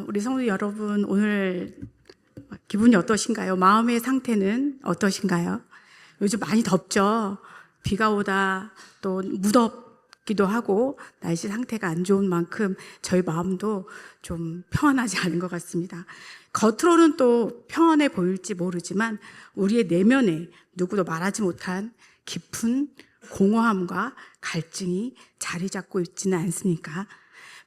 우리 성도 여러분, 오늘 기분이 어떠신가요? 마음의 상태는 어떠신가요? 요즘 많이 덥죠? 비가 오다 또 무덥기도 하고 날씨 상태가 안 좋은 만큼 저희 마음도 좀 평안하지 않은 것 같습니다. 겉으로는 또 평안해 보일지 모르지만 우리의 내면에 누구도 말하지 못한 깊은 공허함과 갈증이 자리 잡고 있지는 않습니까?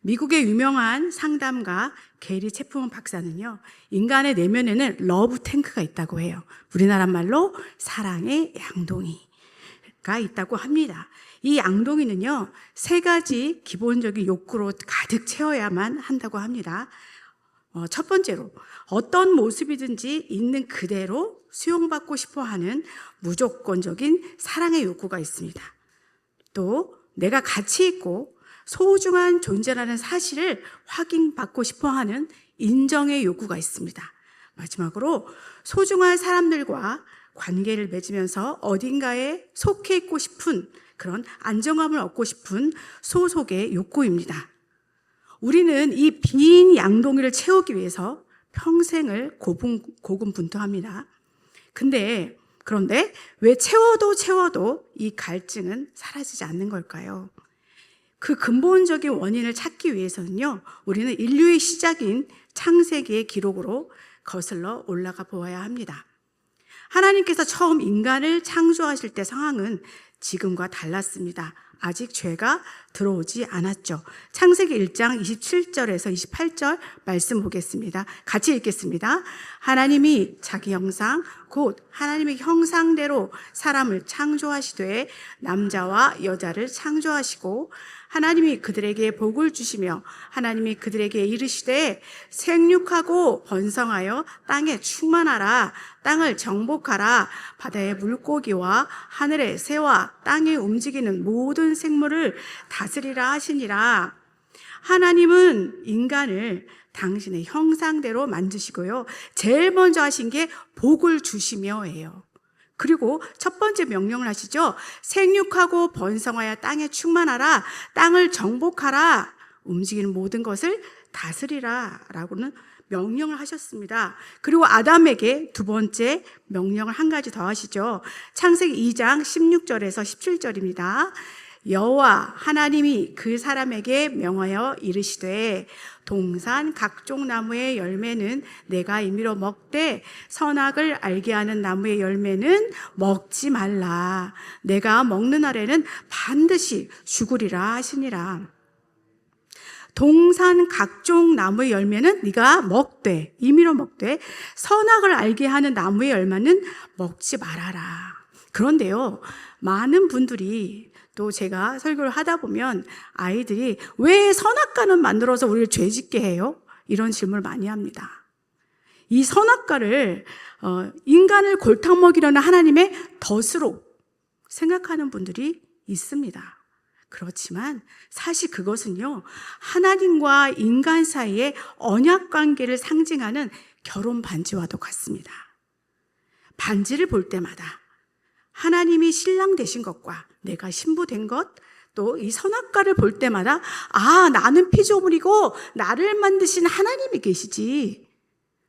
미국의 유명한 상담가 게리 체프먼 박사는요, 인간의 내면에는 러브 탱크가 있다고 해요. 우리나라 말로 사랑의 양동이가 있다고 합니다. 이 양동이는요, 3가지 기본적인 욕구로 가득 채워야만 한다고 합니다. 첫 번째로 어떤 모습이든지 있는 그대로 수용받고 싶어 하는 무조건적인 사랑의 욕구가 있습니다. 또 내가 가치 있고 소중한 존재라는 사실을 확인받고 싶어 하는 인정의 욕구가 있습니다. 마지막으로 소중한 사람들과 관계를 맺으면서 어딘가에 속해 있고 싶은 그런 안정감을 얻고 싶은 소속의 욕구입니다. 우리는 이 빈 양동이를 채우기 위해서 평생을 고군분투합니다. 그런데 왜 채워도 이 갈증은 사라지지 않는 걸까요? 그 근본적인 원인을 찾기 위해서는요, 우리는 인류의 시작인 창세기의 기록으로 거슬러 올라가 보아야 합니다. 하나님께서 처음 인간을 창조하실 때 상황은 지금과 달랐습니다. 아직 죄가 들어오지 않았죠. 창세기 1장 27절에서 28절 말씀 보겠습니다. 같이 읽겠습니다. 하나님이 자기 형상 곧 하나님의 형상대로 사람을 창조하시되 남자와 여자를 창조하시고 하나님이 그들에게 복을 주시며 하나님이 그들에게 이르시되 생육하고 번성하여 땅에 충만하라. 땅을 정복하라. 바다의 물고기와 하늘의 새와 땅에 움직이는 모든 생물을 다스리라 하시니라. 하나님은 인간을 당신의 형상대로 만드시고요, 제일 먼저 하신 게 복을 주시며예요. 그리고 첫 번째 명령을 하시죠. 생육하고 번성하여 땅에 충만하라. 땅을 정복하라. 움직이는 모든 것을 다스리라 라고는 명령을 하셨습니다. 그리고 아담에게 두 번째 명령을 한 가지 더 하시죠. 창세기 2장 16절에서 17절입니다. 여호와 하나님이 그 사람에게 명하여 이르시되 동산 각종 나무의 열매는 내가 임의로 먹되 선악을 알게 하는 나무의 열매는 먹지 말라. 내가 먹는 날에는 반드시 죽으리라 하시니라. 동산 각종 나무의 열매는 네가 먹되 임의로 먹되 선악을 알게 하는 나무의 열매는 먹지 말아라. 그런데요, 많은 분들이 또 제가 설교를 하다 보면 아이들이 왜 선악과는 만들어서 우리를 죄짓게 해요? 이런 질문을 많이 합니다. 이 선악과를 인간을 골탕 먹이려는 하나님의 덫으로 생각하는 분들이 있습니다. 그렇지만 사실 그것은요, 하나님과 인간 사이의 언약 관계를 상징하는 결혼 반지와도 같습니다. 반지를 볼 때마다 하나님이 신랑 되신 것과 내가 신부 된 것, 또 이 선악과를 볼 때마다 나는 피조물이고 나를 만드신 하나님이 계시지,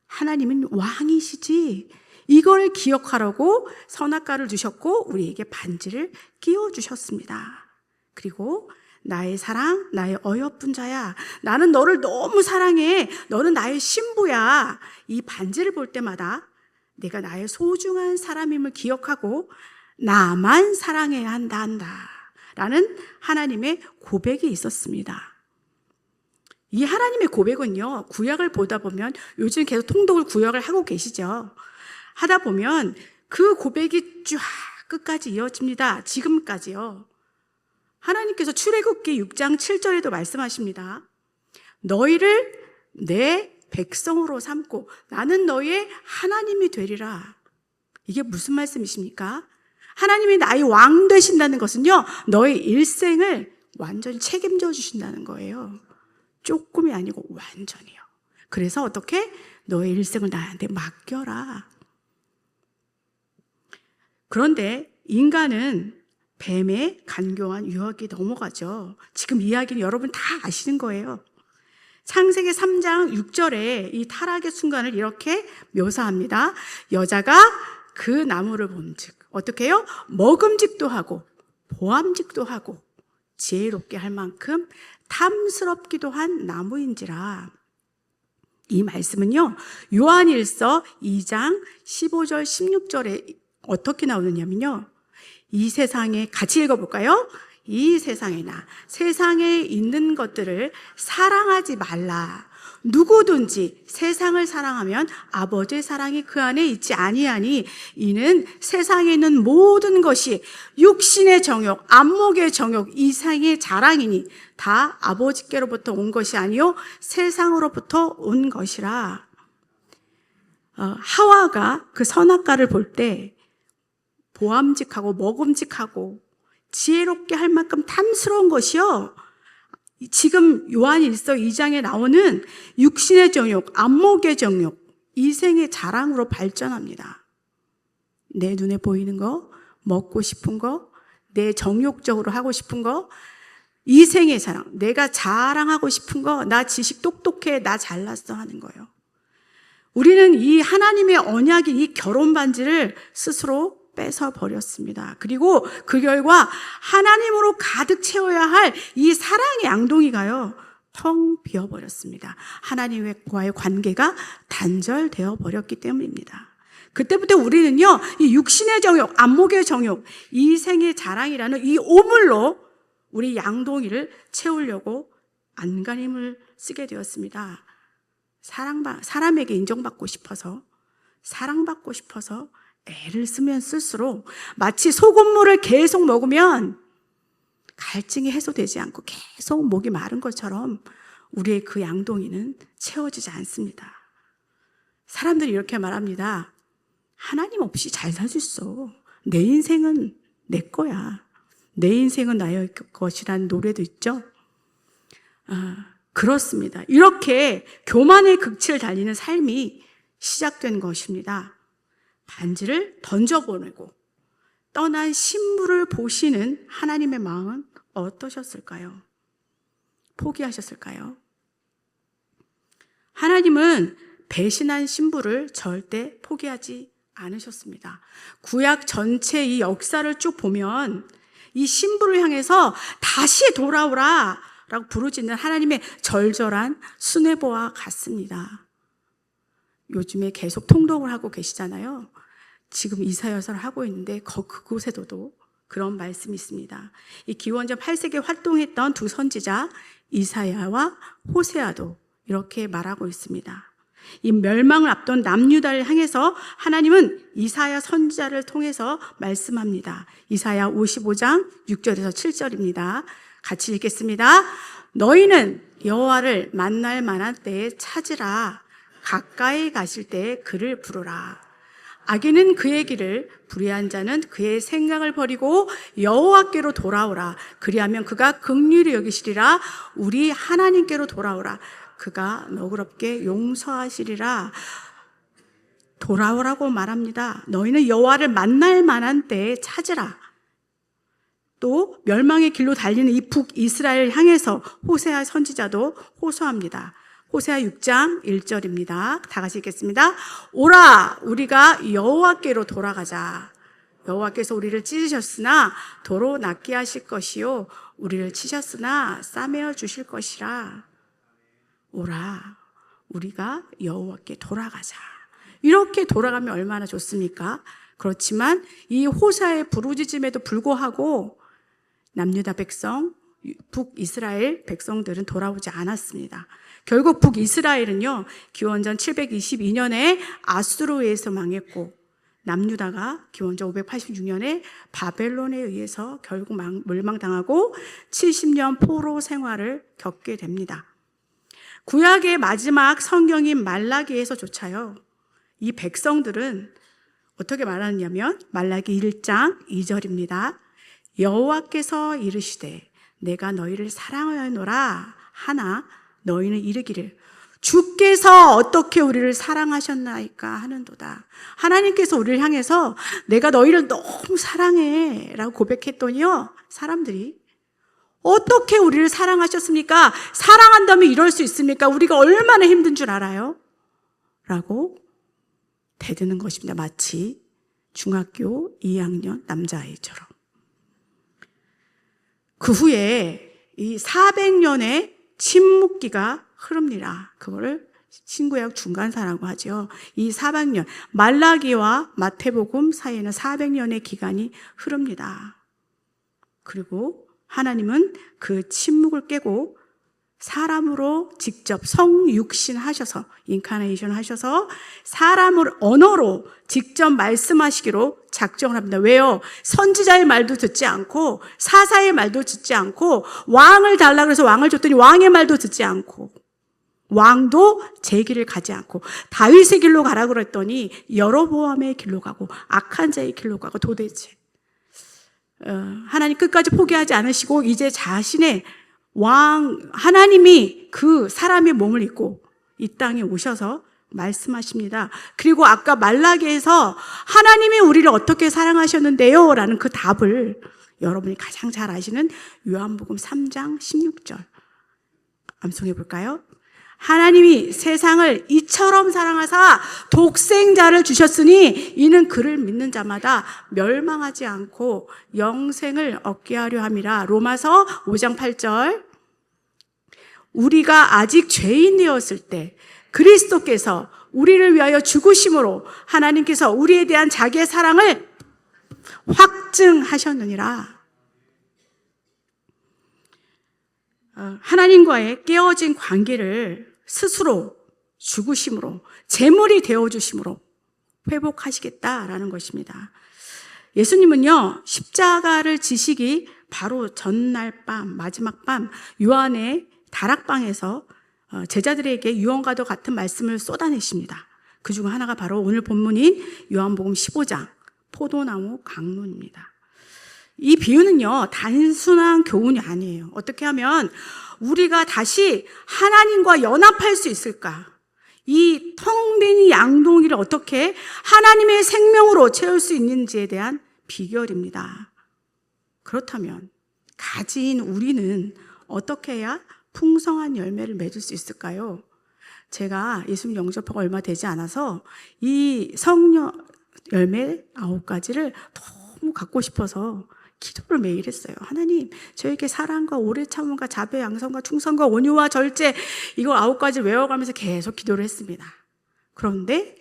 하나님은 왕이시지, 이걸 기억하라고 선악과를 주셨고 우리에게 반지를 끼워주셨습니다. 그리고 나의 사랑, 나의 어여쁜 자야, 나는 너를 너무 사랑해, 너는 나의 신부야, 이 반지를 볼 때마다 내가 나의 소중한 사람임을 기억하고 나만 사랑해야 한다 라는 하나님의 고백이 있었습니다. 이 하나님의 고백은요, 구약을 보다 보면 요즘 계속 통독을 구약을 하고 계시죠. 하다 보면 그 고백이 쫙 끝까지 이어집니다. 지금까지요. 하나님께서 출애굽기 6장 7절에도 말씀하십니다. 너희를 내 백성으로 삼고 나는 너희의 하나님이 되리라. 이게 무슨 말씀이십니까? 하나님이 나의 왕 되신다는 것은요, 너의 일생을 완전히 책임져 주신다는 거예요. 조금이 아니고 완전히요. 그래서 어떻게? 너의 일생을 나한테 맡겨라. 그런데 인간은 뱀의 간교한 유혹에 넘어가죠. 지금 이야기는 여러분 다 아시는 거예요. 창세기 3장 6절에 이 타락의 순간을 이렇게 묘사합니다. 여자가 그 나무를 본즉 어떻게 해요? 먹음직도 하고 보암직도 하고 지혜롭게 할 만큼 탐스럽기도 한 나무인지라. 이 말씀은요, 요한일서 2장 15절 16절에 어떻게 나오느냐면요, 이 세상에, 같이 읽어볼까요? 이 세상에나 세상에 있는 것들을 사랑하지 말라. 누구든지 세상을 사랑하면 아버지의 사랑이 그 안에 있지 아니하니 이는 세상에 있는 모든 것이 육신의 정욕, 안목의 정욕, 이생의 자랑이니 다 아버지께로부터 온 것이 아니요 세상으로부터 온 것이라. 하와가 그 선악과를 볼 때 보암직하고 먹음직하고 지혜롭게 할 만큼 탐스러운 것이요, 지금 요한일서 2장에 나오는 육신의 정욕, 안목의 정욕, 이생의 자랑으로 발전합니다. 내 눈에 보이는 거, 먹고 싶은 거, 내 정욕적으로 하고 싶은 거, 이생의 자랑, 내가 자랑하고 싶은 거, 나 지식 똑똑해, 나 잘났어 하는 거예요. 우리는 이 하나님의 언약인 이 결혼 반지를 스스로 뺏어 버렸습니다. 그리고 그 결과 하나님으로 가득 채워야 할 이 사랑의 양동이가요, 텅 비어버렸습니다. 하나님과의 관계가 단절되어 버렸기 때문입니다. 그때부터 우리는요, 이 육신의 정욕, 안목의 정욕, 이생의 자랑이라는 이 오물로 우리 양동이를 채우려고 안간힘을 쓰게 되었습니다. 사람에게 인정받고 싶어서, 사랑받고 싶어서 애를 쓰면 쓸수록 마치 소금물을 계속 먹으면 갈증이 해소되지 않고 계속 목이 마른 것처럼 우리의 그 양동이는 채워지지 않습니다. 사람들이 이렇게 말합니다. 하나님 없이 잘 살 수 있어. 내 인생은 내 거야. 내 인생은 나의 것이라는 노래도 있죠. 그렇습니다. 이렇게 교만의 극치를 달리는 삶이 시작된 것입니다. 반지를 던져보내고 떠난 신부를 보시는 하나님의 마음은 어떠셨을까요? 포기하셨을까요? 하나님은 배신한 신부를 절대 포기하지 않으셨습니다. 구약 전체 이 역사를 쭉 보면 이 신부를 향해서 다시 돌아오라 라고 부르짖는 하나님의 절절한 수뇌보와 같습니다. 요즘에 계속 통독을 하고 계시잖아요. 지금 이사야서를 하고 있는데 그곳에도 그런 말씀이 있습니다. 이 기원전 8세기에 활동했던 두 선지자 이사야와 호세아도 이렇게 말하고 있습니다. 이 멸망을 앞둔 남유다를 향해서 하나님은 이사야 선지자를 통해서 말씀합니다. 이사야 55장 6절에서 7절입니다. 같이 읽겠습니다. 너희는 여호와를 만날 만한 때에 찾으라. 가까이 가실 때에 그를 부르라. 악인은 그의 길을, 불의한 자는 그의 생각을 버리고 여호와께로 돌아오라. 그리하면 그가 긍휼히 여기시리라. 우리 하나님께로 돌아오라. 그가 너그럽게 용서하시리라. 돌아오라고 말합니다. 너희는 여호와를 만날 만한 때에 찾으라. 또 멸망의 길로 달리는 이 북이스라엘 향해서 호세아 선지자도 호소합니다. 호세아 6장 1절입니다. 다 같이 읽겠습니다. 오라, 우리가 여호와께로 돌아가자. 여호와께서 우리를 찢으셨으나 도로 낫게 하실 것이요 우리를 치셨으나 싸매어 주실 것이라. 오라, 우리가 여호와께 돌아가자. 이렇게 돌아가면 얼마나 좋습니까? 그렇지만 이 호사의 부르짖음에도 불구하고 남유다 백성, 북이스라엘 백성들은 돌아오지 않았습니다. 결국 북이스라엘은요, 기원전 722년에 아수르에서 망했고, 남유다가 기원전 586년에 바벨론에 의해서 결국 멸망당하고 70년 포로 생활을 겪게 됩니다. 구약의 마지막 성경인 말라기에서조차요, 이 백성들은 어떻게 말하느냐면 말라기 1장 2절입니다. 여호와께서 이르시되 내가 너희를 사랑하노라 하나 너희는 이르기를 주께서 어떻게 우리를 사랑하셨나이까 하는도다. 하나님께서 우리를 향해서 내가 너희를 너무 사랑해 라고 고백했더니요, 사람들이 어떻게 우리를 사랑하셨습니까? 사랑한다면 이럴 수 있습니까? 우리가 얼마나 힘든 줄 알아요? 라고 대드는 것입니다. 마치 중학교 2학년 남자아이처럼. 그 후에 이 400년의 침묵기가 흐릅니다. 그거를 신구약 중간사라고 하죠. 이 400년, 말라기와 마태복음 사이에는 400년의 기간이 흐릅니다. 그리고 하나님은 그 침묵을 깨고 사람으로 직접 성육신 하셔서, 인카네이션 하셔서 사람을 언어로 직접 말씀하시기로 작정을 합니다. 왜요? 선지자의 말도 듣지 않고 사사의 말도 듣지 않고 왕을 달라 그래서 왕을 줬더니 왕의 말도 듣지 않고 왕도 제 길을 가지 않고 다윗의 길로 가라 그랬더니 여로보암의 길로 가고 악한 자의 길로 가고 도대체 하나님 끝까지 포기하지 않으시고 이제 자신의 하나님이 그 사람의 몸을 입고 이 땅에 오셔서 말씀하십니다. 그리고 아까 말라기에서 하나님이 우리를 어떻게 사랑하셨는데요? 라는 그 답을 여러분이 가장 잘 아시는 요한복음 3장 16절 암송해 볼까요? 하나님이 세상을 이처럼 사랑하사 독생자를 주셨으니 이는 그를 믿는 자마다 멸망하지 않고 영생을 얻게 하려 함이라. 로마서 5장 8절. 우리가 아직 죄인이었을 때 그리스도께서 우리를 위하여 죽으심으로 하나님께서 우리에 대한 자기의 사랑을 확증하셨느니라. 하나님과의 깨어진 관계를 스스로 죽으심으로 제물이 되어주심으로 회복하시겠다라는 것입니다. 예수님은요, 십자가를 지시기 바로 전날 밤, 마지막 밤 요한의 다락방에서 제자들에게 유언과도 같은 말씀을 쏟아내십니다. 그 중 하나가 바로 오늘 본문인 요한복음 15장 포도나무 강론입니다. 이 비유는요, 단순한 교훈이 아니에요. 어떻게 하면 우리가 다시 하나님과 연합할 수 있을까? 이 텅 빈 양동이를 어떻게 하나님의 생명으로 채울 수 있는지에 대한 비결입니다. 그렇다면 가진 우리는 어떻게 해야 풍성한 열매를 맺을 수 있을까요? 제가 예수님 영접하고 얼마 되지 않아서 이 성령 열매 9가지를 너무 갖고 싶어서 기도를 매일 했어요. 하나님, 저에게 사랑과 오래 참음과 자비, 양선과 충성과 온유와 절제, 이걸 9가지 외워가면서 계속 기도를 했습니다. 그런데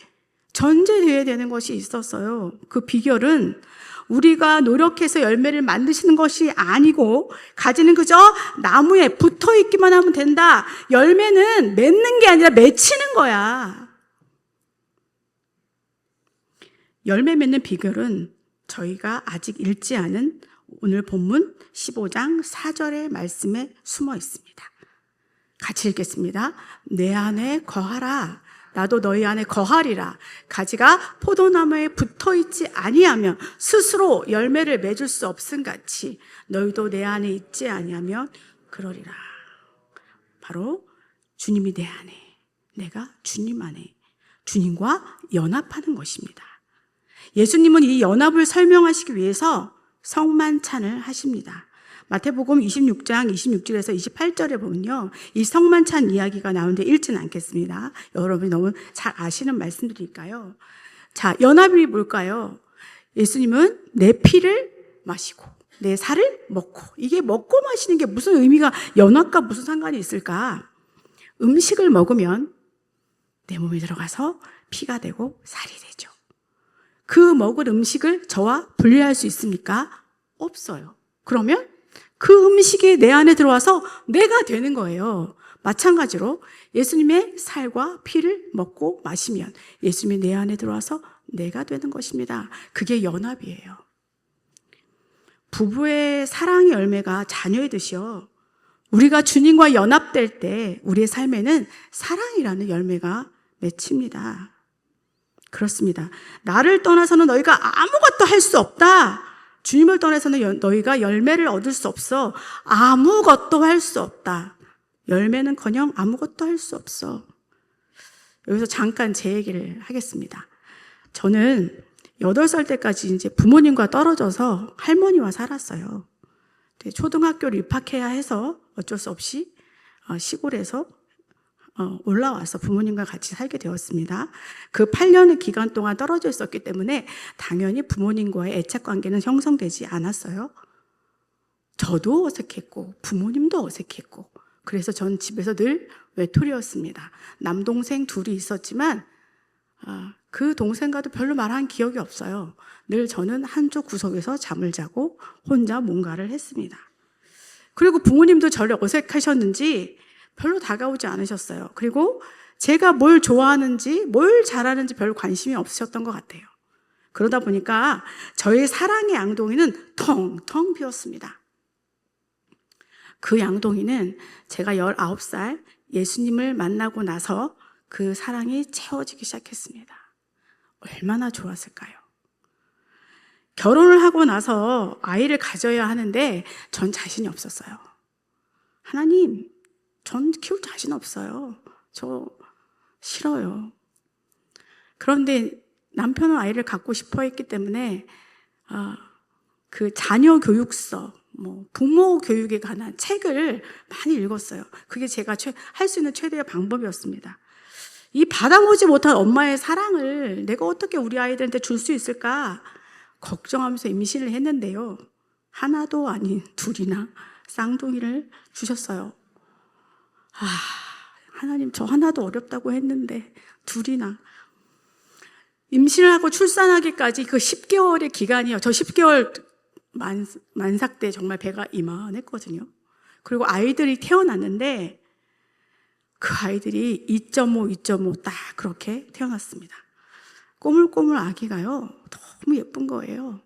전제되어야 되는 것이 있었어요. 그 비결은 우리가 노력해서 열매를 만드시는 것이 아니고 가지는 그저 나무에 붙어있기만 하면 된다. 열매는 맺는 게 아니라 맺히는 거야. 열매 맺는 비결은 저희가 아직 읽지 않은 오늘 본문 15장 4절의 말씀에 숨어 있습니다. 같이 읽겠습니다. 내 안에 거하라. 나도 너희 안에 거하리라. 가지가 포도나무에 붙어있지 아니하면 스스로 열매를 맺을 수 없음같이 너희도 내 안에 있지 아니하면 그러리라. 바로 주님이 내 안에, 내가 주님 안에, 주님과 연합하는 것입니다. 예수님은 이 연합을 설명하시기 위해서 성만찬을 하십니다. 마태복음 26장 26절에서 28절에 보면요, 이 성만찬 이야기가 나오는데 읽지는 않겠습니다. 여러분이 너무 잘 아시는 말씀들이니까요. 자, 연합이 뭘까요? 예수님은 내 피를 마시고 내 살을 먹고, 이게 먹고 마시는 게 무슨 의미가, 연합과 무슨 상관이 있을까? 음식을 먹으면 내 몸에 들어가서 피가 되고 살이 되죠. 그 먹을 음식을 저와 분리할 수 있습니까? 없어요. 그러면 그 음식이 내 안에 들어와서 내가 되는 거예요. 마찬가지로 예수님의 살과 피를 먹고 마시면 예수님이 내 안에 들어와서 내가 되는 것입니다. 그게 연합이에요. 부부의 사랑의 열매가 자녀의 듯이요, 우리가 주님과 연합될 때 우리의 삶에는 사랑이라는 열매가 맺힙니다. 그렇습니다. 나를 떠나서는 너희가 아무것도 할 수 없다. 주님을 떠나서는 너희가 열매를 얻을 수 없어. 아무것도 할 수 없다. 열매는커녕 아무것도 할 수 없어. 여기서 잠깐 제 얘기를 하겠습니다. 저는 8살 때까지 이제 부모님과 떨어져서 할머니와 살았어요. 초등학교를 입학해야 해서 어쩔 수 없이 시골에서 올라와서 부모님과 같이 살게 되었습니다. 그 8년의 기간 동안 떨어져 있었기 때문에 당연히 부모님과의 애착 관계는 형성되지 않았어요. 저도 어색했고 부모님도 어색했고, 그래서 전 집에서 늘 외톨이였습니다. 남동생 둘이 있었지만 그 동생과도 별로 말한 기억이 없어요. 늘 저는 한쪽 구석에서 잠을 자고 혼자 뭔가를 했습니다. 그리고 부모님도 저를 어색하셨는지 별로 다가오지 않으셨어요. 그리고 제가 뭘 좋아하는지 뭘 잘하는지 별 관심이 없으셨던 것 같아요. 그러다 보니까 저의 사랑의 양동이는 텅텅 비었습니다. 그 양동이는 제가 19살 예수님을 만나고 나서 그 사랑이 채워지기 시작했습니다. 얼마나 좋았을까요? 결혼을 하고 나서 아이를 가져야 하는데 전 자신이 없었어요. 하나님, 전 키울 자신 없어요. 저 싫어요. 그런데 남편은 아이를 갖고 싶어 했기 때문에 그 자녀 교육서, 부모 교육에 관한 책을 많이 읽었어요. 그게 제가 할 수 있는 최대의 방법이었습니다. 이 받아보지 못한 엄마의 사랑을 내가 어떻게 우리 아이들한테 줄 수 있을까 걱정하면서 임신을 했는데요. 하나도 아닌 둘이나 쌍둥이를 주셨어요. 하나님, 저 하나도 어렵다고 했는데 둘이나. 임신을 하고 출산하기까지 그 10개월의 기간이요. 저 10개월 만삭 때 정말 배가 이만했거든요. 그리고 아이들이 태어났는데 그 아이들이 2.5 딱 그렇게 태어났습니다. 꼬물꼬물 아기가요, 너무 예쁜 거예요.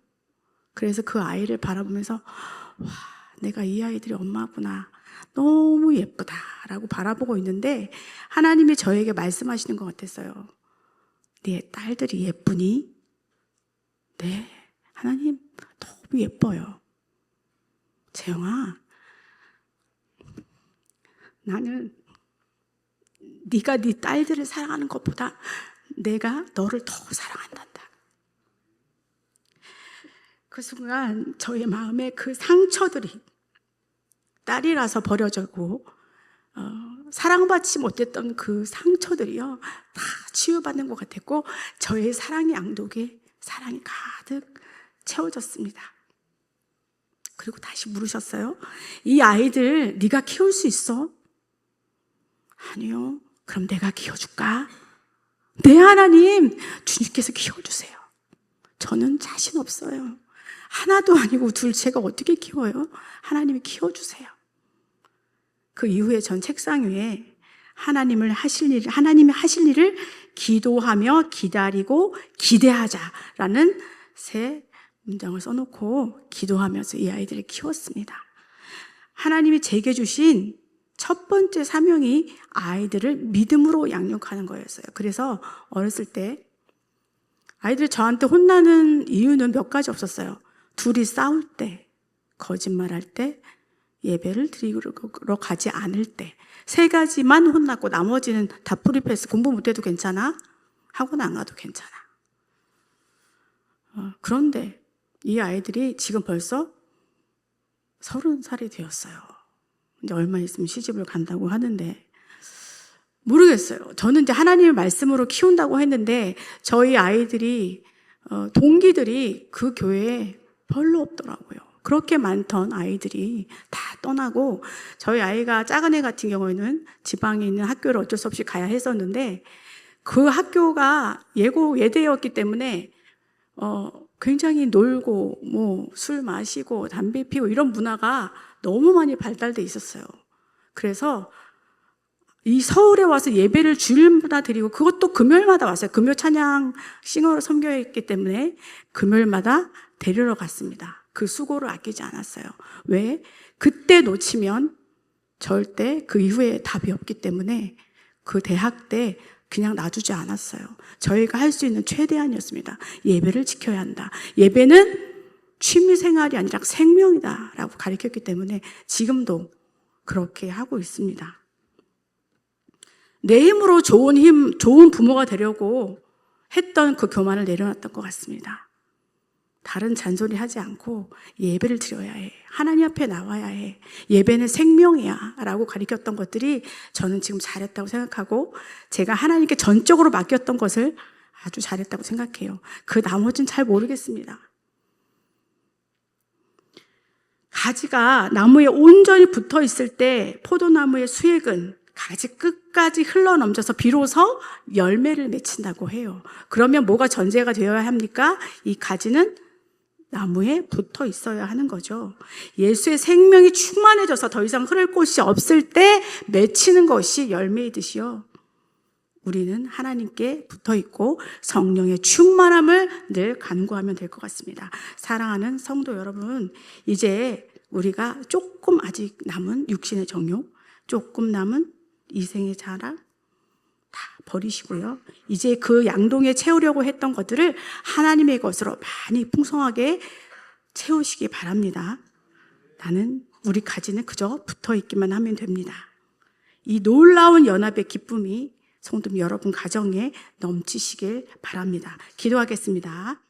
그래서 그 아이를 바라보면서 와, 내가 이 아이들이 엄마구나, 너무 예쁘다라고 바라보고 있는데 하나님이 저에게 말씀하시는 것 같았어요. 네 딸들이 예쁘니? 네, 하나님 너무 예뻐요. 재영아, 나는 네가 네 딸들을 사랑하는 것보다 내가 너를 더 사랑한단다. 그 순간 저의 마음에 그 상처들이, 딸이라서 버려졌고 사랑받지 못했던 그 상처들이요, 다 치유받는 것 같았고 저의 사랑의 양독에 사랑이 가득 채워졌습니다. 그리고 다시 물으셨어요. 이 아이들 네가 키울 수 있어? 아니요. 그럼 내가 키워줄까? 네, 하나님, 주님께서 키워주세요. 저는 자신 없어요. 하나도 아니고 둘째가 어떻게 키워요? 하나님이 키워주세요. 그 이후에 전 책상 위에 하나님이 하실 일을 기도하며 기다리고 기대하자라는 새 문장을 써놓고 기도하면서 이 아이들을 키웠습니다. 하나님이 제게 주신 첫 번째 사명이 아이들을 믿음으로 양육하는 거였어요. 그래서 어렸을 때 아이들이 저한테 혼나는 이유는 몇 가지 없었어요. 둘이 싸울 때, 거짓말할 때, 예배를 드리러 가지 않을 때, 세 가지만 혼났고 나머지는 다 프리패스. 공부 못해도 괜찮아, 학원 안 가도 괜찮아. 그런데 이 아이들이 지금 벌써 30살이 되었어요. 이제 얼마 있으면 시집을 간다고 하는데 모르겠어요. 저는 이제 하나님의 말씀으로 키운다고 했는데 저희 아이들이 동기들이 그 교회에 별로 없더라고요. 그렇게 많던 아이들이 다 떠나고, 저희 아이가 작은 애 같은 경우에는 지방에 있는 학교를 어쩔 수 없이 가야 했었는데 그 학교가 예대였기 때문에 굉장히 놀고 술 마시고 담배 피우고 이런 문화가 너무 많이 발달돼 있었어요. 그래서 이 서울에 와서 예배를 주일마다 드리고, 그것도 금요일마다 왔어요. 금요 찬양 싱어로 섬겨있기 때문에 금요일마다 데리러 갔습니다. 그 수고를 아끼지 않았어요. 왜? 그때 놓치면 절대 그 이후에 답이 없기 때문에 그 대학 때 그냥 놔두지 않았어요. 저희가 할 수 있는 최대한이었습니다. 예배를 지켜야 한다. 예배는 취미생활이 아니라 생명이다 라고 가르쳤기 때문에 지금도 그렇게 하고 있습니다. 내 힘으로 좋은 부모가 되려고 했던 그 교만을 내려놨던 것 같습니다. 다른 잔소리 하지 않고 예배를 드려야 해. 하나님 앞에 나와야 해. 예배는 생명이야 라고 가르쳤던 것들이 저는 지금 잘했다고 생각하고, 제가 하나님께 전적으로 맡겼던 것을 아주 잘했다고 생각해요. 그 나머지는 잘 모르겠습니다. 가지가 나무에 온전히 붙어 있을 때 포도나무의 수액은 가지 끝까지 흘러넘쳐서 비로소 열매를 맺힌다고 해요. 그러면 뭐가 전제가 되어야 합니까? 이 가지는 나무에 붙어 있어야 하는 거죠. 예수의 생명이 충만해져서 더 이상 흐를 곳이 없을 때 맺히는 것이 열매이듯이요, 우리는 하나님께 붙어 있고 성령의 충만함을 늘 간구하면 될 것 같습니다. 사랑하는 성도 여러분, 이제 우리가 조금 아직 남은 육신의 정욕, 조금 남은 이생의 자랑 다 버리시고요, 이제 그 양동이에 채우려고 했던 것들을 하나님의 것으로 많이 풍성하게 채우시기 바랍니다. 우리 가지는 그저 붙어 있기만 하면 됩니다. 이 놀라운 연합의 기쁨이 성도 여러분 가정에 넘치시길 바랍니다. 기도하겠습니다.